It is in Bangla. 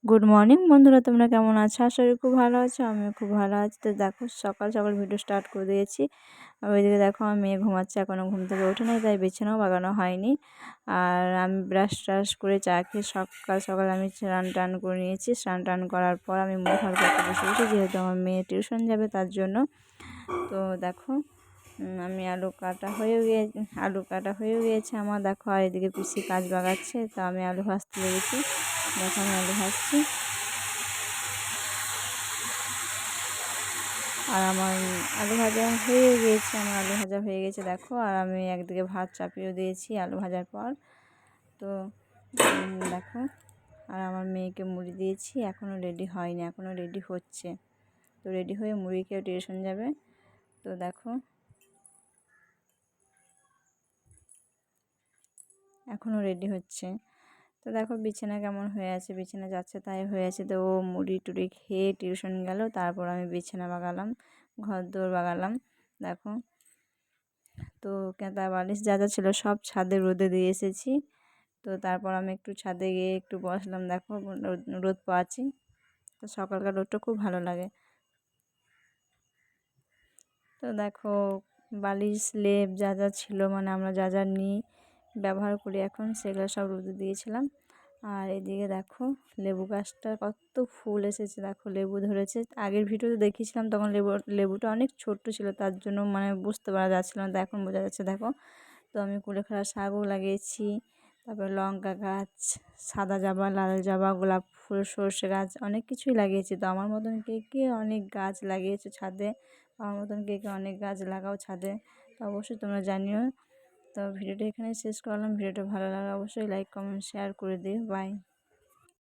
গুড মর্নিং বন্ধুরা, তোমরা কেমন আছো? আশা করি খুব ভালো আছো। আমিও খুব ভালো আছি। তো দেখো, সকাল সকাল ভিডিও স্টার্ট করে দিয়েছি। আর ওইদিকে দেখো, আমার মেয়ে ঘুমাচ্ছে, এখনও ঘুম থেকে ওঠে নাই, তাই বিছানাও বাগানো হয়নি। আর আমি ব্রাশ ট্রাশ করে চা খেয়ে সকাল সকাল আমি স্নান টান করে নিয়েছি। স্নান টান করার পর আমি মুখ হাত ধুতে বসে গেছি, যেহেতু আমার মেয়ে টিউশন যাবে তার জন্য। তো দেখো, আমি আলু কাটা হয়েও গিয়েছে আমার। দেখো, আর এদিকে পিসি কাজ বাগাচ্ছে, তো আমি আলু ভাজতে লেগেছি। দেখো, আমি আলু ভাজছি। আর আমার আলু ভাজা হয়ে গেছে দেখো। আর আমি একদিকে ভাত চাপিয়েও দিয়েছি আলু ভাজার পর। তো দেখো, আর আমার মেয়েকে মুড়ি দিয়েছি, এখনও রেডি হয়নি, এখনও রেডি হচ্ছে। তো রেডি হয়ে মুড়ি খেয়ে টিউশন যাবে। তো দেখো, এখনও রেডি হচ্ছে। তো দেখো, বিছানা কেমন হয়ে আছে, বিছানা যাচ্ছে তাই হয়ে আছে। তো ও মুড়ি টুড়ি খেয়ে টিউশন গেল, তারপর আমি বিছানা বাগালাম, ঘর দোর বাগালাম। দেখো, তো কাঁথা বালিশ যা যা ছিল সব ছাদে রোদে দিয়ে এসেছি। তো তারপর আমি একটু ছাদে গিয়ে একটু বসলাম। দেখো, রোদ পাচ্ছি। তো সকালকার রোদটা খুব ভালো লাগে। তো দেখো, বালিশ লেপ যা যা ছিল, মানে আমরা যা যা নিই ব্যবহার করি এখন, সেগুলো সব রোদে দিয়েছিলাম। আর এদিকে দেখো, লেবু গাছটা কত ফুল এসেছে। দেখো, লেবু ধরেছে। আগের ভিডিওতে দেখিয়েছিলাম, তখন লেবুটা অনেক ছোট্ট ছিল, তার জন্য মানে বুঝতে পারা যাচ্ছিল না। তো এখন বোঝা যাচ্ছে। দেখো, তো আমি কুলেখাড়া শাকও লাগিয়েছি, তারপর লঙ্কা গাছ, সাদা জবা, লাল জবা, গোলাপ ফুল, সর্ষে গাছ, অনেক কিছুই লাগিয়েছি। তো আমার মতন কে কে অনেক গাছ লাগিয়েছো ছাদে? আমার মতন কে কে অনেক গাছ লাগাও ছাদে? তো অবশ্যই তোমরা জানিও। তো ভিডিওটা এখানে শেষ করলাম। ভিডিওটা ভালো লাগলে অবশ্যই লাইক কমেন্ট শেয়ার করে দিও। বাই।